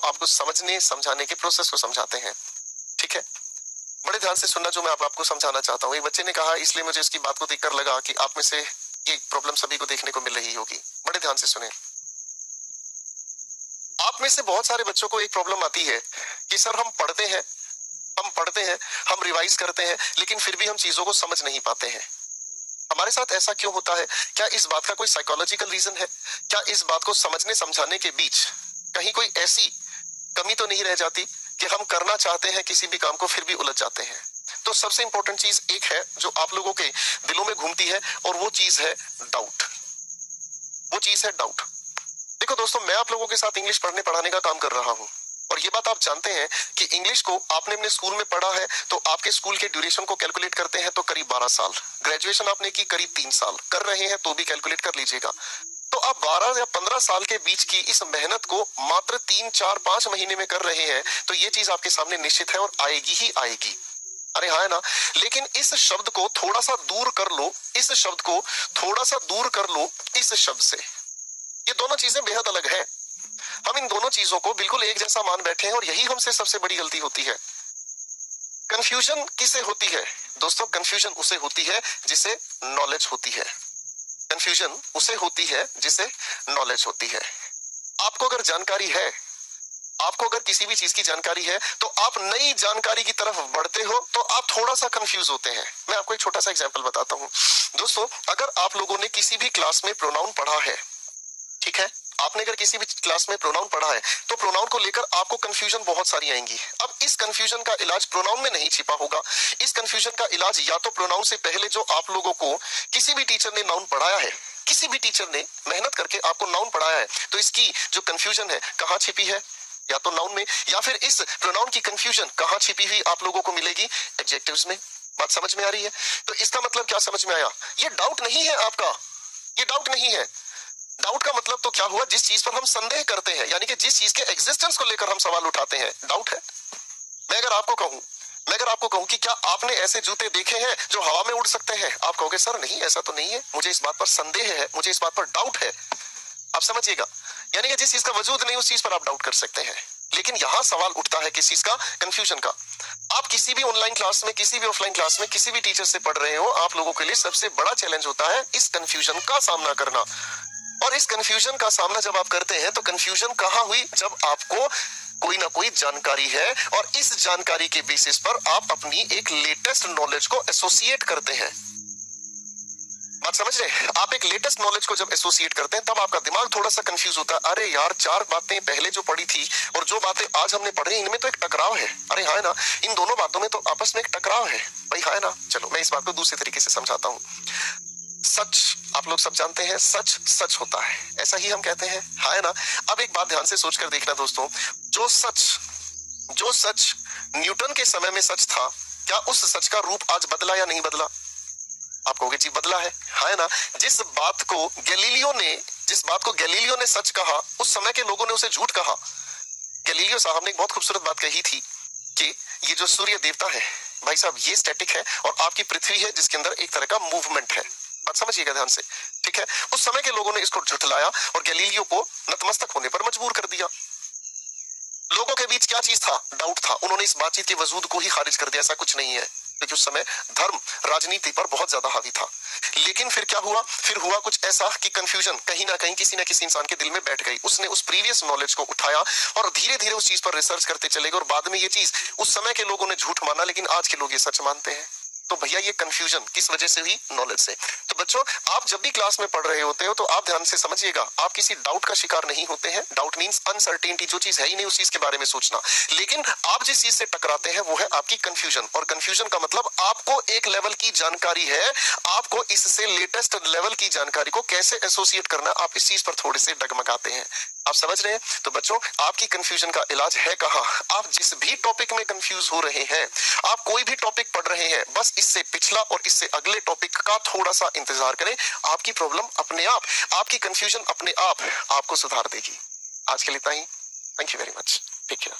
आपको समझने समझाने के प्रोसेस को समझाते हैं। ठीक है, बड़े ध्यान से सुनना जो मैं आपको समझाना चाहता हूँ। एक बच्चे ने कहा, इसलिए मुझे इसकी बात को देखकर लगा कि आप में से ये प्रॉब्लम सभी को देखने को मिल रही होगी। बड़े ध्यान से सुने। आप में से बहुत सारे बच्चों को एक प्रॉब्लम आती है कि सर हम पढ़ते हैं, हम रिवाइज करते हैं, लेकिन फिर भी हम चीजों को समझ नहीं पाते हैं। हमारे साथ ऐसा क्यों होता है? क्या इस बात का कोई साइकोलॉजिकल रीजन है? क्या इस बात को समझने समझाने के बीच कहीं कोई ऐसी कमी तो नहीं रह जाती कि हम करना चाहते हैं किसी भी काम को फिर भी उलझ जाते हैं? तो सबसे इंपॉर्टेंट चीज एक है जो आप लोगों के दिलों में घूमती है, और वो चीज है डाउट। वो चीज है डाउट। देखो दोस्तों, मैं आप लोगों के साथ इंग्लिश पढ़ने पढ़ाने का काम कर रहा हूं, और ये बात आप जानते हैं कि इंग्लिश को आपने अपने स्कूल में पढ़ा है तो आपके स्कूल के ड्यूरेशन को कैलकुलेट करते हैं तो करीब 12 साल, ग्रेजुएशन आपने की करीब 3 साल कर रहे हैं तो भी कैलकुलेट कर लीजिएगा। तो आप 12 या 15 साल के बीच की इस मेहनत को मात्र 3, 4, 5 महीने में कर रहे हैं, तो ये चीज आपके सामने निश्चित है और आएगी ही आएगी। अरे हाँ है ना? लेकिन इस शब्द को थोड़ा सा दूर कर लो, इस शब्द को थोड़ा सा दूर कर लो इस शब्द से। ये दोनों चीजें बेहद अलग है। हम इन दोनों चीजों को बिल्कुल एक जैसा मान बैठे हैं, और यही हमसे सबसे बड़ी गलती होती है। कंफ्यूजन किसे होती है दोस्तों? कंफ्यूजन उसे होती है जिसे नॉलेज होती है। कंफ्यूजन उसे होती है जिसे नॉलेज होती है। आपको अगर जानकारी है, आपको अगर किसी भी चीज की जानकारी है, तो आप नई जानकारी की तरफ बढ़ते हो तो आप थोड़ा सा कंफ्यूज होते हैं। मैं आपको एक छोटा सा एग्जांपल बताता हूं दोस्तों। अगर आप लोगों ने किसी भी क्लास में प्रोनाउन पढ़ा है, ठीक है, आपने अगर किसी भी क्लास में प्रोनाउन पढ़ा है, तो प्रोनाउन को लेकर आपको कंफ्यूजन बहुत सारी आएंगी। अब इस कंफ्यूजन का इलाज प्रोनाउन में नहीं छिपा होगा। इस कंफ्यूजन का इलाज या तो प्रोनाउन से पहले जो आप लोगों को किसी भी टीचर ने नाउन पढ़ाया है, किसी भी टीचर ने मेहनत करके आपको नाउन पढ़ाया है, तो इसकी जो कंफ्यूजन है कहाँ छिपी है? या तो नाउन में, या फिर इस प्रोनाउन की कंफ्यूजन कहाँ छिपी हुई आप लोगों को मिलेगी? एडजेक्टिव्स में। बात समझ में आ रही है? तो इसका मतलब क्या समझ में आया? ये डाउट नहीं है आपका, ये डाउट नहीं है। डाउट का मतलब तो क्या हुआ? जिस चीज पर हम संदेह करते हैं, यानी कि जिस चीज के एग्जिस्टेंस को लेकर हम सवाल उठाते हैं, डाउट है। मैं अगर आपको कहूं कि क्या आपने ऐसे जूते देखे हैं जो हवा में उड़ सकते हैं, आप कहोगे सर नहीं, ऐसा तो नहीं है, मुझे इस बात पर संदेह है, मुझे इस बात पर डाउट है। आप समझिएगा, यानी कि जिस चीज का वजूद नहीं उस चीज पर आप डाउट कर सकते हैं। लेकिन यहां सवाल उठता है किस चीज का? कंफ्यूजन का। आप किसी भी ऑनलाइन क्लास में, किसी भी ऑफलाइन क्लास में, किसी भी टीचर से पढ़ रहे हो, आप लोगों के लिए सबसे बड़ा चैलेंज होता है इस कंफ्यूजन का सामना करना। और इस कंफ्यूजन का सामना जब आप करते हैं, तो कंफ्यूजन कहां हुई? जब आपको कोई ना कोई जानकारी है, और इस जानकारी के बेसिस पर आप अपनी एक लेटेस्ट नॉलेज को एसोसिएट करते हैं। बात समझ रहे? आप एक लेटेस्ट नॉलेज को जब एसोसिएट करते हैं, तब आपका दिमाग थोड़ा सा कंफ्यूज होता है। अरे यार, 4 बातें पहले जो पढ़ी थी और जो बातें आज हमने पढ़ी, इनमें तो एक टकराव है। अरे हाँ ना, इन दोनों बातों में तो आपस में एक टकराव है भाई, हाँ ना। चलो मैं इस बात को दूसरे तरीके से समझाता हूँ। सच आप लोग सब जानते हैं, सच सच होता है, ऐसा ही हम कहते हैं, हाँ ना। अब एक बात ध्यान से सोचकर देखना दोस्तों, जो सच न्यूटन के समय में सच था, क्या उस सच का रूप आज बदला या नहीं बदला? आप कहोगे जी बदला है, हाँ ना। जिस बात को गैलीलियो ने सच कहा, उस समय के लोगों ने उसे झूठ कहा। गैलीलियो साहब ने एक बहुत खूबसूरत बात कही थी कि ये जो सूर्य देवता है भाई साहब, ये स्टैटिक है, और आपकी पृथ्वी है जिसके अंदर एक तरह का मूवमेंट है। बात समझिएगा ध्यान से, ठीक है। उस समय के लोगों ने इसको झुठलाया और गैलीलियो को नतमस्तक होने पर मजबूर कर दिया। लोगों के बीच क्या चीज था? डाउट था। उन्होंने इस बातचीत के वजूद को ही खारिज कर दिया, ऐसा कुछ नहीं है, क्योंकि उस समय धर्म राजनीति पर बहुत ज्यादा हावी था। लेकिन फिर क्या हुआ? फिर हुआ कुछ ऐसा कि कंफ्यूजन कहीं ना कहीं किसी ना किसी इंसान के दिल में बैठ गई। उसने उस प्रीवियस नॉलेज को उठाया और धीरे धीरे उस चीज पर रिसर्च करते चले गए, और बाद में ये चीज उस समय के लोगों ने झूठ माना, लेकिन आज के लोग ये सच मानते हैं। तो भैया ये कंफ्यूजन किस वजह से हुई? नॉलेज से। तो बच्चों, आप जब भी क्लास में पढ़ रहे होते हो, तो आप ध्यान से समझिएगा, आप किसी डाउट का शिकार नहीं होते हैं। डाउट मींस अनसर्टेनिटी, जो चीज है ही नहीं उस चीज के बारे में सोचना। लेकिन आप जिस चीज से टकराते हैं वो है आपकी कंफ्यूजन, और कंफ्यूजन का मतलब आपको एक लेवल की जानकारी है, आपको इससे लेटेस्ट लेवल की जानकारी को कैसे एसोसिएट करना, आप इस चीज पर थोड़े से डगमगाते हैं। आप समझ रहे हैं? तो बच्चों, आपकी कंफ्यूजन का इलाज है कहां? आप जिस भी टॉपिक में कंफ्यूज हो रहे हैं, आप कोई भी टॉपिक पढ़ रहे हैं, बस इससे पिछला और इससे अगले टॉपिक का थोड़ा सा इंतजार करें। आपकी प्रॉब्लम अपने आप, आपकी कंफ्यूजन अपने आप आपको सुधार देगी। आज के लिए इतना ही। Thank you very much. Take care.